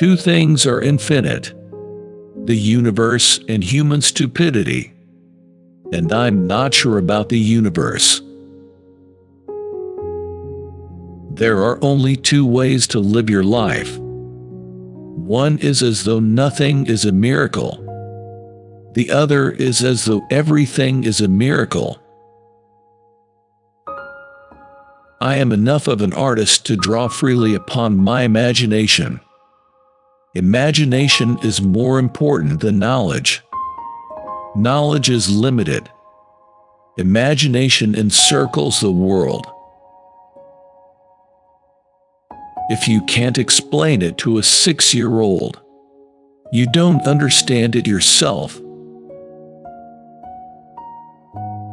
Two things are infinite: the universe and human stupidity. And I'm not sure about the universe. There are only two ways to live your life. One is as though nothing is a miracle. The other is as though everything is a miracle. I am enough of an artist to draw freely upon my imagination. Imagination is more important than knowledge. Knowledge is limited. Imagination encircles the world. If you can't explain it to a 6-year-old, you don't understand it yourself.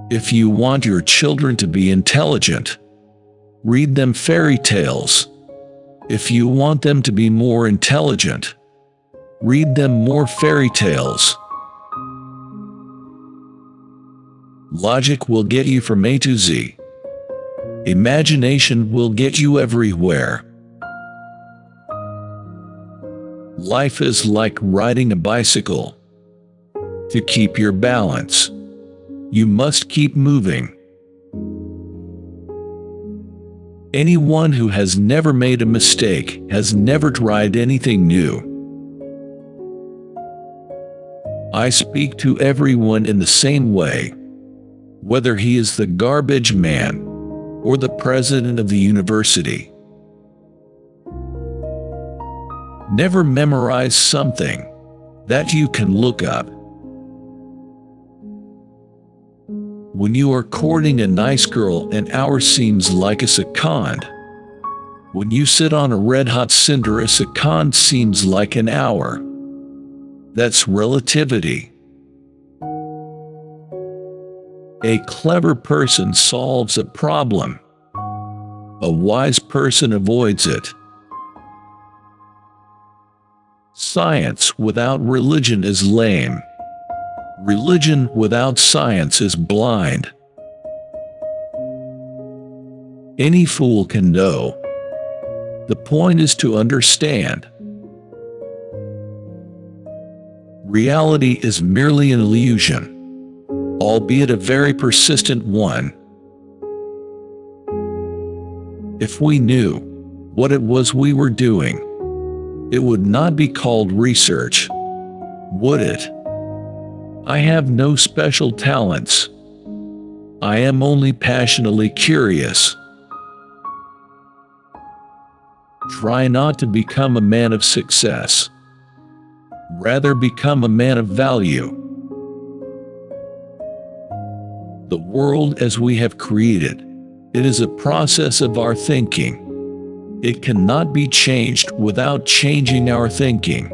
If you want your children to be intelligent, read them fairy tales. If you want them to be more intelligent, read them more fairy tales. Logic will get you from A to Z. Imagination will get you everywhere. Life is like riding a bicycle. To keep your balance, you must keep moving. Anyone who has never made a mistake has never tried anything new. I speak to everyone in the same way, whether he is the garbage man or the president of the university. Never memorize something that you can look up. When you are courting a nice girl, an hour seems like a second. When you sit on a red-hot cinder, a second seems like an hour. That's relativity. A clever person solves a problem. A wise person avoids it. Science without religion is lame. Religion without science is blind. Any fool can know. The point is to understand. Reality is merely an illusion, albeit a very persistent one. If we knew what it was we were doing, it would not be called research, would it? I have no special talents. I am only passionately curious. Try not to become a man of success. Rather become a man of value. The world as we have created, it is a process of our thinking. It cannot be changed without changing our thinking.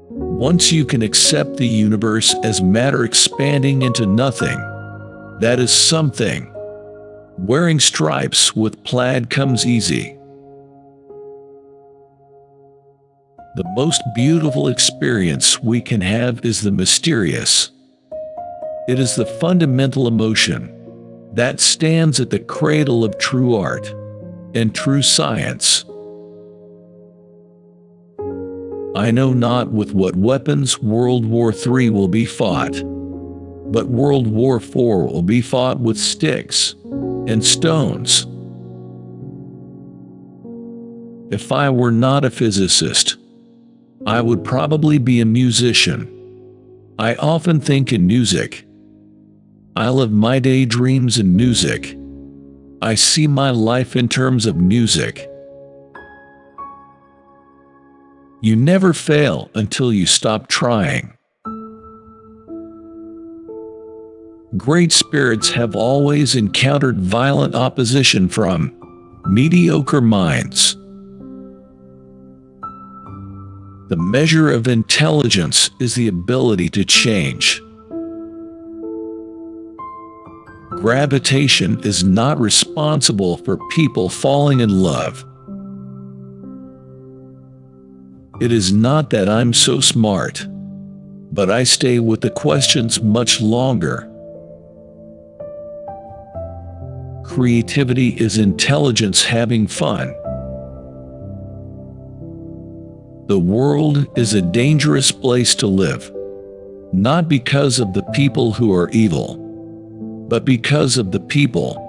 Once you can accept the universe as matter expanding into nothing, that is something. Wearing stripes with plaid comes easy. The most beautiful experience we can have is the mysterious. It is the fundamental emotion that stands at the cradle of true art and true science. I know not with what weapons World War III will be fought, but World War IV will be fought with sticks and stones. If I were not a physicist, I would probably be a musician. I often think in music. I live my daydreams in music. I see my life in terms of music. You never fail until you stop trying. Great spirits have always encountered violent opposition from mediocre minds. The measure of intelligence is the ability to change. Gravitation is not responsible for people falling in love. It is not that I'm so smart, but I stay with the questions much longer. Creativity is intelligence having fun. The world is a dangerous place to live, not because of the people who are evil, but because of the people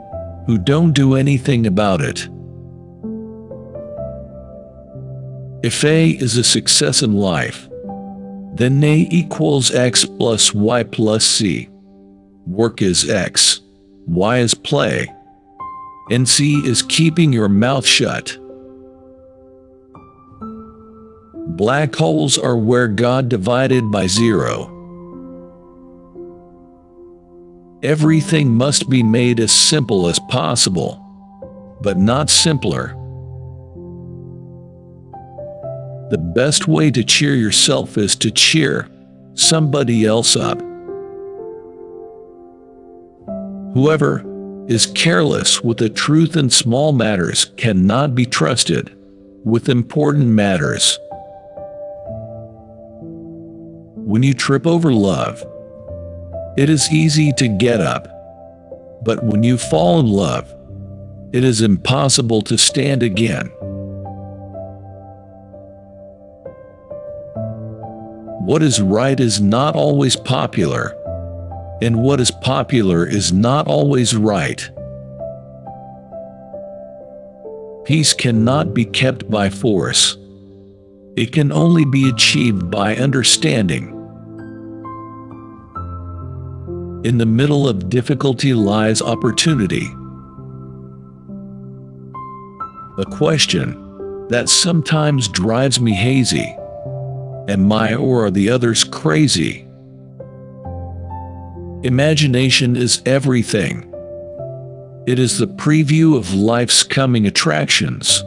who don't do anything about it. If A is a success in life, then A equals X plus Y plus C. Work is X, Y is play, and C is keeping your mouth shut. Black holes are where God divided by zero. Everything must be made as simple as possible, but not simpler. The best way to cheer yourself is to cheer somebody else up. Whoever is careless with the truth in small matters cannot be trusted with important matters. When you trip over love, it is easy to get up, but when you fall in love, it is impossible to stand again. What is right is not always popular, and what is popular is not always right. Peace cannot be kept by force. It can only be achieved by understanding. In the middle of difficulty lies opportunity. A question that sometimes drives me hazy. Am I or are the others crazy? Imagination is everything. It is the preview of life's coming attractions.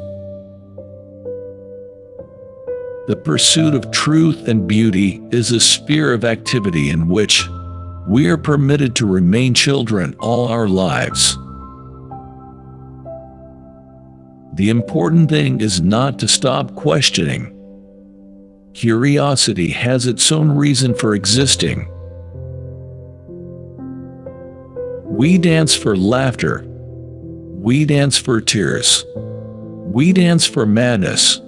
The pursuit of truth and beauty is a sphere of activity in which we are permitted to remain children all our lives. The important thing is not to stop questioning. Curiosity has its own reason for existing. We dance for laughter. We dance for tears. We dance for madness.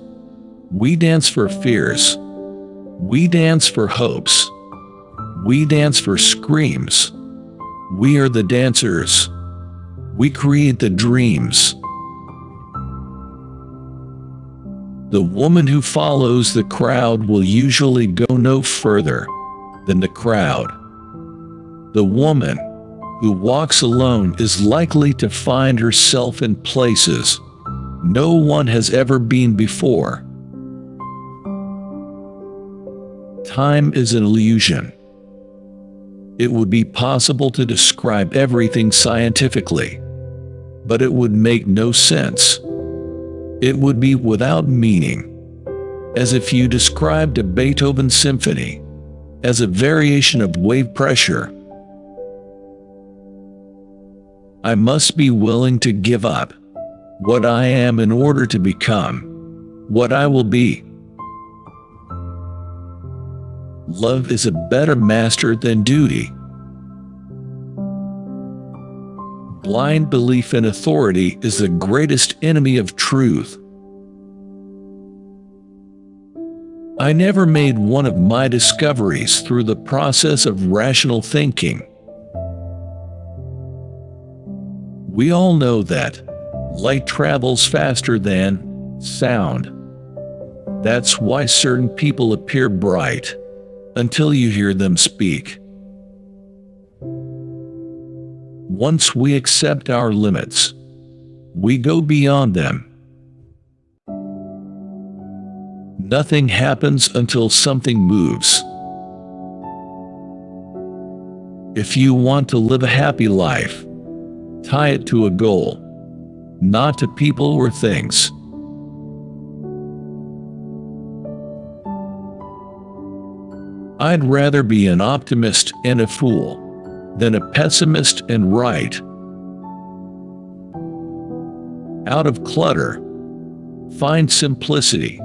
We dance for fears. We dance for hopes. We dance for screams. We are the dancers. We create the dreams. The woman who follows the crowd will usually go no further than the crowd. The woman who walks alone is likely to find herself in places no one has ever been before. Time is an illusion. It would be possible to describe everything scientifically, but it would make no sense. It would be without meaning, as if you described a Beethoven symphony as a variation of wave pressure. I must be willing to give up what I am in order to become what I will be. Love is a better master than duty. Blind belief in authority is the greatest enemy of truth. I never made one of my discoveries through the process of rational thinking. We all know that light travels faster than sound. That's why certain people appear bright until you hear them speak. Once we accept our limits, we go beyond them. Nothing happens until something moves. If you want to live a happy life, tie it to a goal, not to people or things. I'd rather be an optimist and a fool than a pessimist and right. Out of clutter, find simplicity.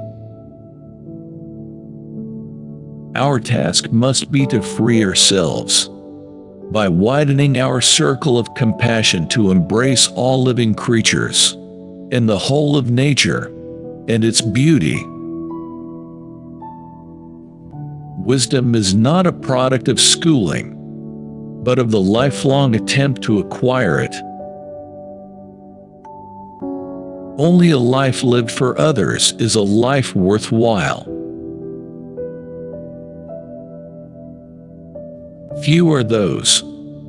Our task must be to free ourselves by widening our circle of compassion to embrace all living creatures and the whole of nature and its beauty. Wisdom is not a product of schooling, but of the lifelong attempt to acquire it. Only a life lived for others is a life worthwhile. Few are those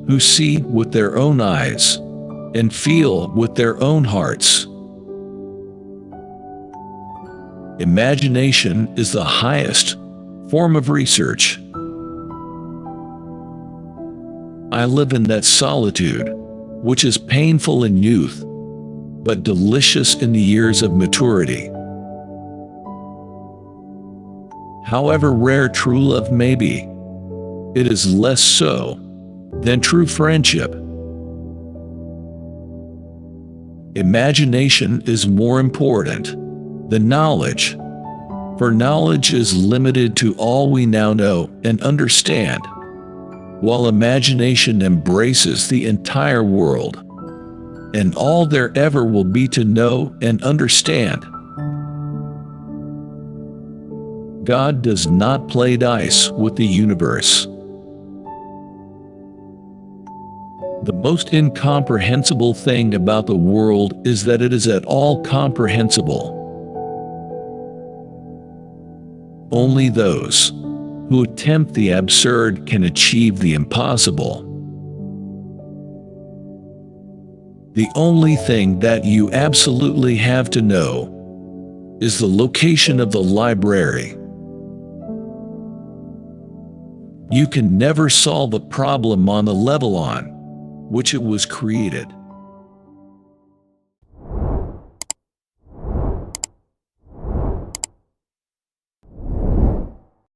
who see with their own eyes and feel with their own hearts. Imagination is the highest form of research. I live in that solitude, which is painful in youth, but delicious in the years of maturity. However rare true love may be, it is less so than true friendship. Imagination is more important than knowledge, for knowledge is limited to all we now know and understand, while imagination embraces the entire world and all there ever will be to know and understand. God does not play dice with the universe. The most incomprehensible thing about the world is that it is at all comprehensible. Only those who attempt the absurd can achieve the impossible. The only thing that you absolutely have to know is the location of the library. You can never solve a problem on the level on which it was created.